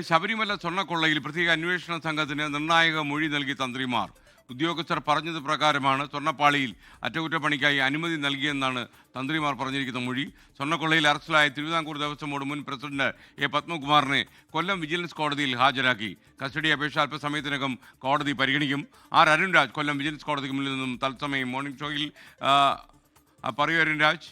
ശബരിമല സ്വർണ്ണക്കൊള്ളയിൽ പ്രത്യേക അന്വേഷണ സംഘത്തിന് നിർണായക മൊഴി നൽകി തന്ത്രിമാർ. ഉദ്യോഗസ്ഥർ പറഞ്ഞത് പ്രകാരമാണ് സ്വർണ്ണപ്പാളിയിൽ അറ്റകുറ്റപ്പണിക്കായി അനുമതി നൽകിയെന്നാണ് തന്ത്രിമാർ പറഞ്ഞിരിക്കുന്ന മൊഴി. സ്വർണ്ണക്കൊള്ളയിൽ അറസ്റ്റിലായ തിരുവിതാംകൂർ ദേവസ്വം ബോർഡ് മുൻ പ്രസിഡന്റ് എ പത്മകുമാറിനെ കൊല്ലം വിജിലൻസ് കോടതിയിൽ ഹാജരാക്കി. കസ്റ്റഡി അപേക്ഷ അല്പസമയത്തിനകം കോടതി പരിഗണിക്കും. ആർ അരുൺരാജ് കൊല്ലം വിജിലൻസ് കോടതിക്ക് മുന്നിൽ നിന്നും തത്സമയം മോർണിംഗ് ഷോയിൽ പറയൂ അരുൺരാജ്.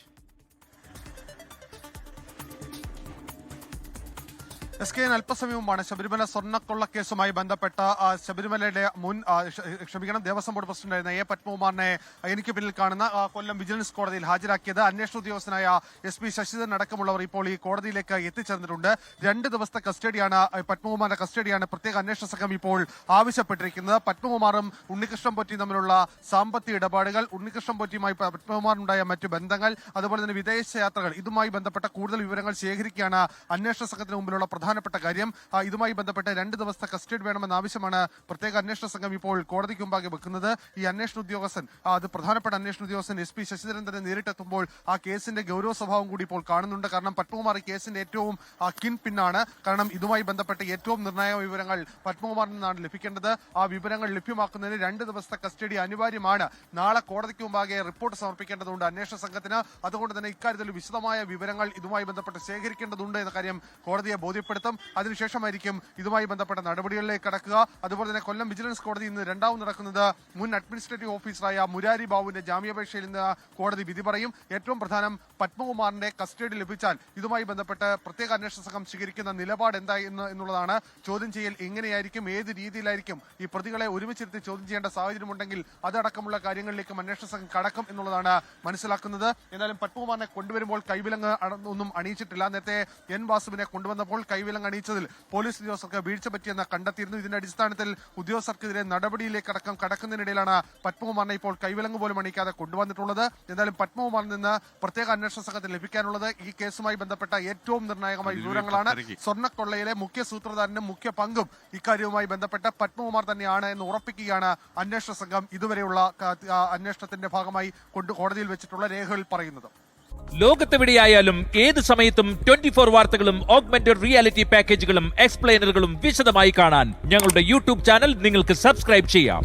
SK അല്പസമയം മുമ്പാണ് ശബരിമല സ്വർണ്ണക്കൊള്ള കേസുമായി ബന്ധപ്പെട്ട ശബരിമലയുടെ മുൻ ദേവസ്വം ബോർഡ് പ്രസിഡന്റായിരുന്ന എ പത്മകുമാറിനെ എനിക്ക് പിന്നിൽ കാണുന്ന കൊല്ലം വിജിലൻസ് കോടതിയിൽ ഹാജരാക്കിയത്. അന്വേഷണ ഉദ്യോഗസ്ഥനായ SP ശശിധരൻ അടക്കമുള്ളവർ ഇപ്പോൾ ഈ കോടതിയിലേക്ക് എത്തിച്ചേർന്നിട്ടുണ്ട്. 2 ദിവസത്തെ കസ്റ്റഡിയാണ് പത്മകുമാറിന്റെ കസ്റ്റഡിയാണ് പ്രത്യേക അന്വേഷണ സംഘം ഇപ്പോൾ ആവശ്യപ്പെട്ടിരിക്കുന്നത്. പത്മകുമാറും ഉണ്ണികൃഷ്ണൻ പൊറ്റിയും തമ്മിലുള്ള സാമ്പത്തിക ഇടപാടുകൾ, ഉണ്ണികൃഷ്ണൻ പൊറ്റിയുമായി പത്മകുമാറിനുണ്ടായ മറ്റു ബന്ധങ്ങൾ, അതുപോലെ തന്നെ വിദേശ യാത്രകൾ, ഇതുമായി ബന്ധപ്പെട്ട കൂടുതൽ വിവരങ്ങൾ ശേഖരിക്കുകയാണ് അന്വേഷണ സംഘത്തിന് മുമ്പിലുള്ള പ്രധാനപ്പെട്ട കാര്യം. ഇതുമായി ബന്ധപ്പെട്ട് 2 ദിവസത്തെ കസ്റ്റഡി വേണമെന്ന ആവശ്യമാണ് പ്രത്യേക അന്വേഷണ സംഘം ഇപ്പോൾ കോടതിക്ക് മുമ്പാകെ വെക്കുന്നത്. ഈ അന്വേഷണ ഉദ്യോഗസ്ഥൻ, അത് പ്രധാനപ്പെട്ട അന്വേഷണ ഉദ്യോഗസ്ഥൻ SP ശശിധരൻ തന്നെ നേരിട്ടെത്തുമ്പോൾ ആ കേസിന്റെ ഗൗരവ സ്വഭാവം കൂടി ഇപ്പോൾ കാണുന്നുണ്ട്. കാരണം പത്മകുമാർ ഈ കേസിന്റെ ഏറ്റവും കിൻ പിന്നാണ്. കാരണം ഇതുമായി ബന്ധപ്പെട്ട് ഏറ്റവും നിർണായക വിവരങ്ങൾ പത്മകുമാറിൽ നിന്നാണ് ലഭിക്കേണ്ടത്. ആ വിവരങ്ങൾ ലഭ്യമാക്കുന്നതിന് 2 ദിവസത്തെ കസ്റ്റഡി അനിവാര്യമാണ്. നാളെ കോടതിക്ക് മുമ്പാകെ റിപ്പോർട്ട് സമർപ്പിക്കേണ്ടതുണ്ട് അന്വേഷണ സംഘത്തിന്. അതുകൊണ്ട് തന്നെ ഇക്കാര്യത്തിൽ വിശദമായ വിവരങ്ങൾ ഇതുമായി ബന്ധപ്പെട്ട് ശേഖരിക്കേണ്ടതുണ്ട് എന്ന കാര്യം കോടതിയെ ബോധ്യപ്പെടുത്തും. അതിനുശേഷമായിരിക്കും ഇതുമായി ബന്ധപ്പെട്ട നടപടികളിലേക്ക് കടക്കുക. അതുപോലെ തന്നെ കൊല്ലം വിജിലൻസ് കോടതി ഇന്ന് രണ്ടാമത് നടക്കുന്നത് മുൻ അഡ്മിനിസ്ട്രേറ്റീവ് ഓഫീസറായ മുരാരി ബാബുവിന്റെ ജാമ്യാപേക്ഷയിൽ ഇന്ന് കോടതി വിധി പറയും. ഏറ്റവും പ്രധാനം, പത്മകുമാറിന്റെ കസ്റ്റഡി ലഭിച്ചാൽ ഇതുമായി ബന്ധപ്പെട്ട് പ്രത്യേക അന്വേഷണ സംഘം സ്വീകരിക്കുന്ന നിലപാട് എന്തായി എന്നുള്ളതാണ്. ചോദ്യം ചെയ്യൽ എങ്ങനെയായിരിക്കും, ഏത് രീതിയിലായിരിക്കും, ഈ പ്രതികളെ ഒരുമിച്ചിരുത്തി ചോദ്യം ചെയ്യേണ്ട സാഹചര്യമുണ്ടെങ്കിൽ അതടക്കമുള്ള കാര്യങ്ങളിലേക്കും അന്വേഷണ സംഘം കടക്കും എന്നുള്ളതാണ് മനസ്സിലാക്കുന്നത്. എന്നാലും പത്മകുമാറിനെ കൊണ്ടുവരുമ്പോൾ കൈവിലങ്ങ് ഒന്നും അണിയിച്ചിട്ടില്ല. നേരത്തെ N വാസുവിനെ കൊണ്ടുവന്നപ്പോൾ കൈവിലങ്ങ് അണിയിച്ചതിൽ പോലീസ് ഉദ്യോഗസ്ഥർക്ക് വീഴ്ച പറ്റിയെന്ന് കണ്ടെത്തിയിരുന്നു. ഇതിന്റെ അടിസ്ഥാനത്തിൽ ഉദ്യോഗസ്ഥർക്കെതിരെ നടപടിയിലേക്കടക്കം കടക്കുന്നതിനിടയിലാണ് പത്മകുമാറിനെ ഇപ്പോൾ കൈവിലങ്ങ് പോലും അണിയിക്കാതെ കൊണ്ടുവന്നിട്ടുള്ളത്. എന്തായാലും പത്മകുമാറിൽ നിന്ന് പ്രത്യേക അന്വേഷണ സംഘത്തിൽ ലഭിക്കാനുള്ളത് ഈ കേസുമായി ബന്ധപ്പെട്ട ഏറ്റവും നിർണായകമായ വിവരങ്ങളാണ്. സ്വർണ്ണക്കൊള്ളയിലെ മുഖ്യ സൂത്രധാരനും മുഖ്യ പങ്കും ഇക്കാര്യവുമായി ബന്ധപ്പെട്ട പത്മകുമാർ തന്നെയാണ് എന്ന് ഉറപ്പിക്കുകയാണ് അന്വേഷണ സംഘം ഇതുവരെയുള്ള അന്വേഷണത്തിന്റെ ഭാഗമായി കോടതിയിൽ വെച്ചിട്ടുള്ള രേഖകളിൽ പറയുന്നത്. ലോകത്തെവിടെയായാലും ഏത് സമയത്തും 24 വാർത്തകളും ഓഗ്മെന്റഡ് റിയാലിറ്റി പാക്കേജുകളും എക്സ്പ്ലെയിനറുകളും വിശദമായി കാണാൻ ഞങ്ങളുടെ YouTube ചാനൽ നിങ്ങൾക്ക് സബ്സ്ക്രൈബ് ചെയ്യാം.